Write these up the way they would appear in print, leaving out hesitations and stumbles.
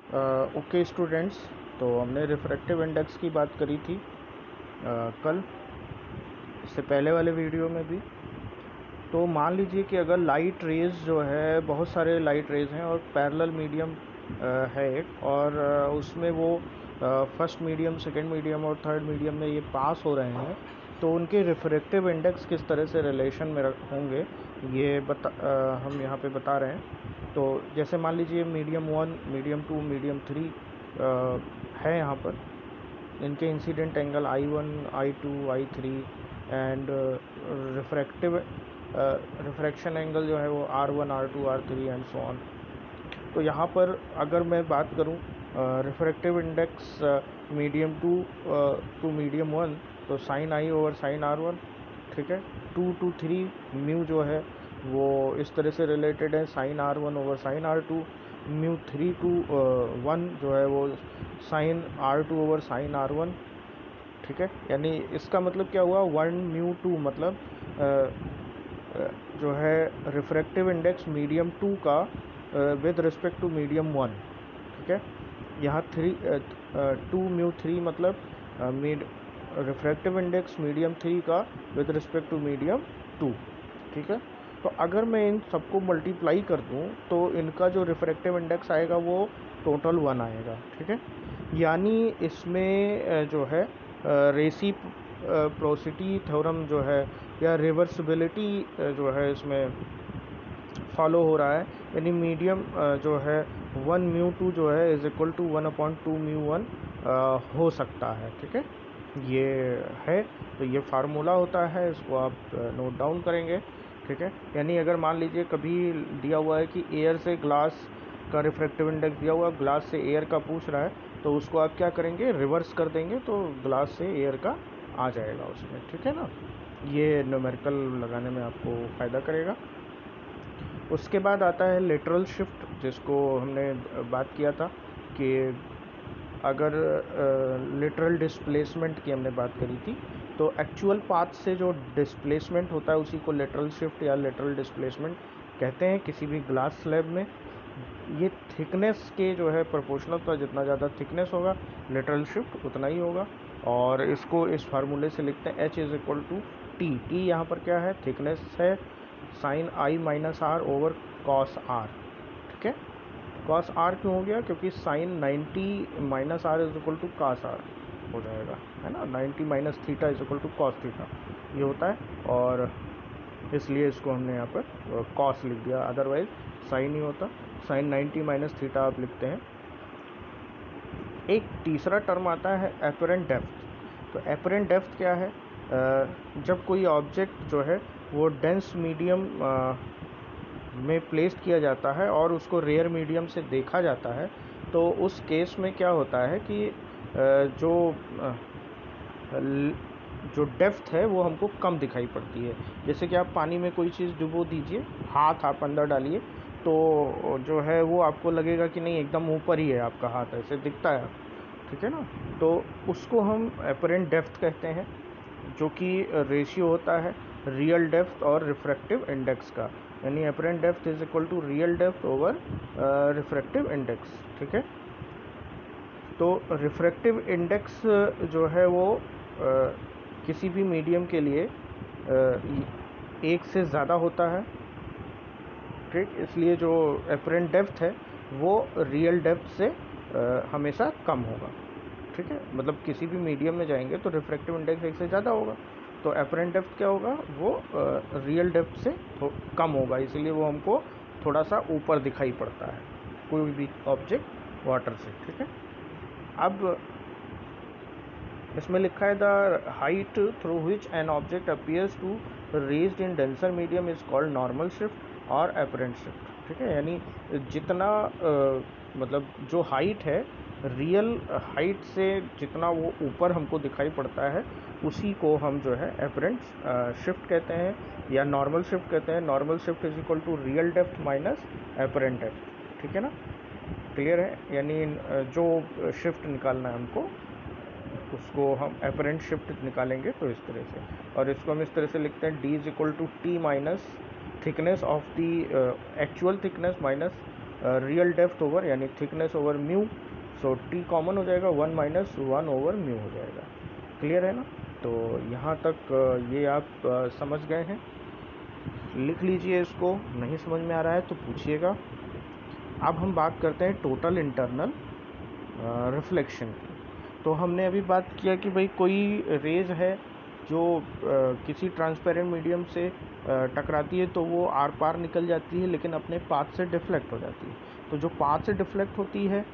Okay students, तो हमने refractive index की बात करी थी कल, इससे पहले वाले वीडियो में भी। तो मान लीजिए कि अगर लाइट रेज़ जो है, बहुत सारे लाइट रेज़ हैं और पैरेलल मीडियम है एक, और उसमें वो फर्स्ट मीडियम, सेकंड मीडियम और थर्ड मीडियम में ये पास हो रहे हैं, तो उनके रिफ्रैक्टिव इंडेक्स किस तरह से रिलेशन में होंगे, ये हम यहाँ पे बता रहे हैं। तो जैसे मान लीजिए मीडियम 1, मीडियम 2, मीडियम 3 है यहाँ पर। इनके incident angle I1, I2, I3 and refractive refraction angle जो है वो R1, R2, R3 and so on. तो यहाँ पर अगर मैं बात करूँ refractive index medium 2 to medium 1, तो साइन आई ओवर साइन R1, ठीक है। 2 to 3 म्यू जो है वो इस तरह से रिलेटेड है, sine R1 over sine R2। Mu 3 to 1 जो है वो sign R2 over sign R1, ठीक है। यानी इसका मतलब क्या हुआ, 1 म्यू 2 मतलब जो है रिफ्रैक्टिव इंडेक्स मीडियम 2 का विद रिस्पेक्ट टू मीडियम 1, ठीक है। यहाँ 2 म्यू 3 मतलब मीड रिफ्रैक्टिव इंडेक्स मीडियम 3 का विद रिस्पेक्ट टू मीडियम 2, ठीक है। तो अगर मैं इन सबको मल्टीप्लाई कर दूँ तो इनका जो रिफ्रैक्टिव इंडेक्स आएगा वो टोटल 1 आएगा, ठीक है। यानी इसमें जो है रेसी प्रोसिटी थ्योरम जो है, या रिवर्सिबिलिटी जो है इसमें फॉलो हो रहा है। यानी मीडियम जो है 1 म्यू 2 जो है इज इक्वल टू 1/2 म्यू 1 हो सकता है, ठीक है। ये है, तो ये फार्मूला होता है, इसको आप नोट डाउन करेंगे, ठीक है। यानी अगर मान लीजिए कभी दिया हुआ है कि एयर से ग्लास का रिफ्रैक्टिव इंडेक्स दिया हुआ, ग्लास से एयर का पूछ रहा है, तो उसको आप क्या करेंगे, रिवर्स कर देंगे, तो ग्लास से एयर का आ जाएगा उसमें, ठीक है ना। ये न्यूमेरिकल लगाने में आपको फ़ायदा करेगा। उसके बाद आता है लेटरल शिफ्ट, जिसको हमने बात किया था कि अगर लेटरल डिस्प्लेसमेंट की हमने बात करी थी, तो एक्चुअल पाथ से जो डिस्प्लेसमेंट होता है उसी को लेटरल शिफ्ट या लेटरल डिस्प्लेसमेंट कहते हैं किसी भी ग्लास स्लैब में। ये थिकनेस के जो है प्रोपोर्शनल, तो जितना ज़्यादा थिकनेस होगा लेटरल शिफ्ट उतना ही होगा। और इसको इस फार्मूले से लिखते हैं H is equal to t. T यहाँ पर क्या है, थिकनेस है, sine i minus r over cos r, ठीक है। कॉस आर क्यों हो गया, क्योंकि sine 90 minus r is equal to cos r हो जाएगा, है ना। 90 minus theta is equal to cos theta ये होता है, और इसलिए इसको हमने यहाँ पर कॉस लिख दिया, अदरवाइज साइन ही होता। साइन 90 माइनस थीटा आप लिखते हैं। एक तीसरा टर्म आता है एपरेंट डेप्थ। तो एपरेंट डेप्थ क्या है, जब कोई ऑब्जेक्ट जो है वो डेंस मीडियम में प्लेस्ड किया जाता है और उसको रेयर मीडियम से देखा जाता है, तो उस केस में क्या होता है कि जो जो डेप्थ है वो हमको कम दिखाई पड़ती है। जैसे कि आप पानी में कोई चीज़ डुबो दीजिए, हाथ आप अंदर डालिए, तो जो है वो आपको लगेगा कि नहीं एकदम ऊपर ही है आपका हाथ, ऐसे दिखता है, ठीक है ना। तो उसको हम एपरेंट डेप्थ कहते हैं, जो कि रेशियो होता है रियल डेप्थ और रिफ्रैक्टिव इंडेक्स का। यानी apparent depth is equal to real depth over refractive index, ठीक है। तो रिफ्रैक्टिव इंडेक्स जो है वो किसी भी मीडियम के लिए एक से ज़्यादा होता है, ठीक। इसलिए जो एपरेंट डेप्थ है वो रियल डेप्थ से हमेशा कम होगा, ठीक है। मतलब किसी भी मीडियम में जाएंगे तो रिफ्रैक्टिव इंडेक्स एक से ज़्यादा होगा, तो एपरेंट डेप्थ क्या होगा, वो रियल डेप्थ से कम होगा, इसीलिए वो हमको थोड़ा सा ऊपर दिखाई पड़ता है कोई भी ऑब्जेक्ट वाटर से, ठीक है। अब इसमें लिखा है the height through which an object appears to raised in denser medium is called normal shift और एपरेंट शिफ्ट, ठीक है। यानी जितना मतलब जो हाइट है, रियल हाइट से जितना वो ऊपर हमको दिखाई पड़ता है, उसी को हम जो है एपरेंट शिफ्ट कहते हैं या नॉर्मल शिफ्ट कहते हैं। Normal shift is equal to real depth minus apparent depth, ठीक है ना। क्लियर है, यानी जो शिफ्ट निकालना है हमको, उसको हम एपरेंट शिफ्ट निकालेंगे तो इस तरह से, और इसको हम इस तरह से लिखते हैं d is equal to t minus thickness of the actual thickness minus real depth over यानी thickness over mu, so t common हो जाएगा, 1 माइनस 1 ओवर म्यू हो जाएगा। क्लियर है ना? तो यहाँ तक ये आप समझ गए हैं। लिख लीजिए इसको, नहीं समझ में आ रहा है तो पूछिएगा। अब हम बात करते हैं टोटल इंटरनल रिफ्लेक्शन की। तो हमने अभी बात किया कि भाई कोई रेज है जो किसी ट्रांसपेरेंट मीडियम से टकराती है तो वो आर पार निकल जाती है, लेकिन अपने पाथ से डिफ्लेक्ट हो जाती है। तो जो पाथ से डिफ्लेक्ट होती है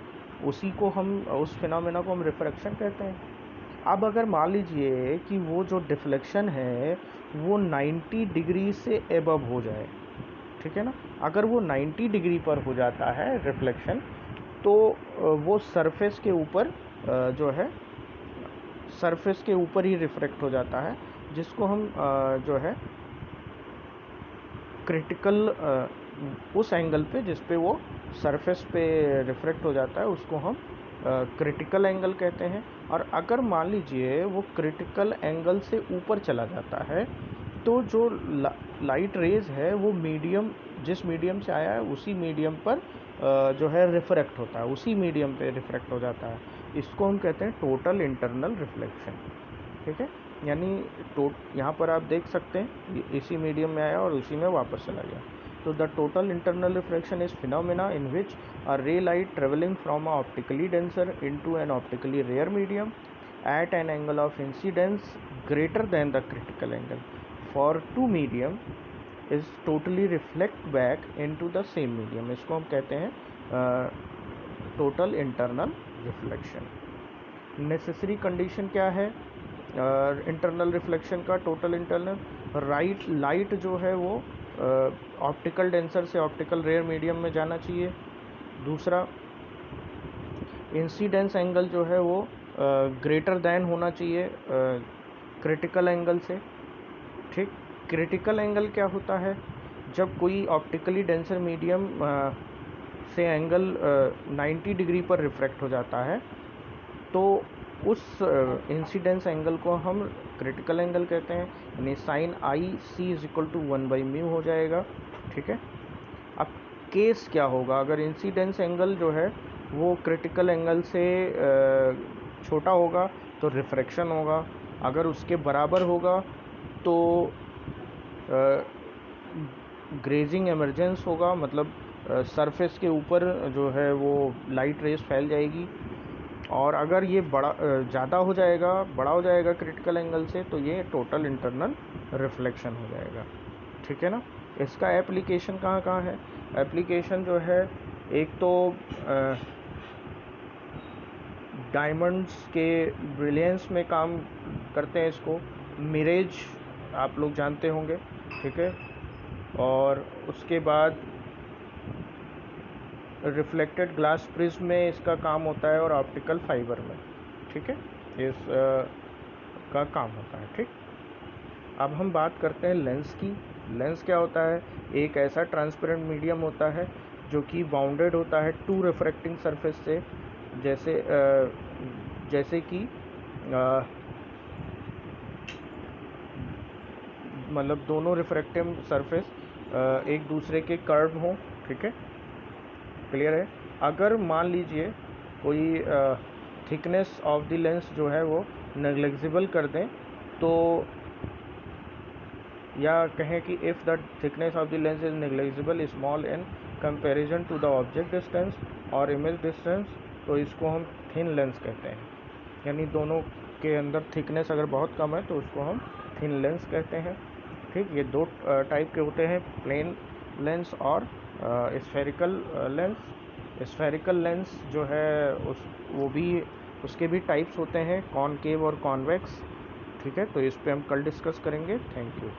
उसी को हम, उस फिनोमेना को हम रिफ्रैक्शन कहते हैं। अब अगर मान लीजिए कि वो जो डिफ्लेक्शन है वो 90 डिग्री से एबव हो जाए, ठीक है ना, अगर वो 90 डिग्री पर हो जाता है रिफ्लेक्शन, तो वो सरफेस के ऊपर जो है सरफेस के ऊपर ही रिफ्लेक्ट हो जाता है, जिसको हम जो है क्रिटिकल, उस एंगल पे जिस पे वो सरफेस पे रिफ्लेक्ट हो जाता है उसको हम क्रिटिकल एंगल कहते हैं। और अगर मान लीजिए वो क्रिटिकल एंगल से ऊपर चला जाता है तो जो लाइट रेज है वो मीडियम, जिस मीडियम से आया है उसी मीडियम पर जो है रिफ्रैक्ट होता है, उसी मीडियम पे रिफ्रैक्ट हो जाता है। इसको हम कहते हैं टोटल इंटरनल रिफ्लेक्शन। ठीक है, यानी यहाँ पर आप देख सकते हैं इसी मीडियम में आया और उसी में वापस चला गया। तो the total internal reflection is phenomena in which a ray light traveling from a optically denser into an optically rare medium at an angle of incidence greater than the critical angle for two medium is totally reflect back into the same medium। इसको हम कहते हैं total internal reflection. Necessary condition क्या है internal reflection का? Total internal light जो है वो ऑप्टिकल डेंसर से ऑप्टिकल रेयर मीडियम में जाना चाहिए। दूसरा, इंसिडेंस एंगल जो है वो ग्रेटर दैन होना चाहिए क्रिटिकल एंगल से। ठीक, क्रिटिकल एंगल क्या होता है? जब कोई ऑप्टिकली डेंसर मीडियम से एंगल 90 डिग्री पर रिफ्रैक्ट हो जाता है तो उस इंसिडेंस एंगल को हम क्रिटिकल एंगल कहते हैं, यानी sine i c is equal to 1/μ हो जाएगा। ठीक है, अब केस क्या होगा? अगर इंसिडेंस एंगल जो है वो क्रिटिकल एंगल से छोटा होगा तो रिफ्रैक्शन होगा, अगर उसके बराबर होगा तो ग्रेजिंग एमर्जेंस होगा, मतलब सरफेस के ऊपर जो है वो लाइट रेस फैल जाएगी। और अगर ये ज़्यादा हो जाएगा, बड़ा हो जाएगा क्रिटिकल एंगल से, तो ये टोटल इंटरनल रिफ्लेक्शन हो जाएगा। ठीक है ना? इसका एप्लीकेशन कहाँ कहाँ है? एप्लीकेशन जो है, एक तो डायमंड्स के ब्रिलियंस में काम करते हैं इसको, मिरेज आप लोग जानते होंगे। ठीक है, और उसके बाद रिफ्लेक्टेड ग्लास प्रिज्म में इसका काम होता है और ऑप्टिकल फाइबर में। ठीक है, इस का काम होता है। ठीक, अब हम बात करते हैं लेंस की। लेंस क्या होता है? एक ऐसा ट्रांसपेरेंट मीडियम होता है जो कि बाउंडेड होता है टू रिफ्रैक्टिंग सरफेस से, जैसे कि मतलब दोनों रिफ्रैक्टिव सरफेस एक दूसरे के कर्व हों। ठीक है, क्लियर है? अगर मान लीजिए कोई थिकनेस ऑफ द लेंस जो है वो नेग्लिजिबल कर दें, तो या कहें कि if the thickness of the lens is negligible small in comparison to the object distance और इमेज डिस्टेंस, तो इसको हम थिन लेंस कहते हैं। यानी दोनों के अंदर थिकनेस अगर बहुत कम है तो उसको हम थिन लेंस कहते हैं। ठीक, ये दो टाइप के होते हैं, प्लेन लेंस और स्फेरिकल लेंस। स्फेरिकल लेंस जो है उसके भी टाइप्स होते हैं, कॉनकेव और कॉन्वेक्स। ठीक है, तो इस पे हम कल डिस्कस करेंगे। Thank you.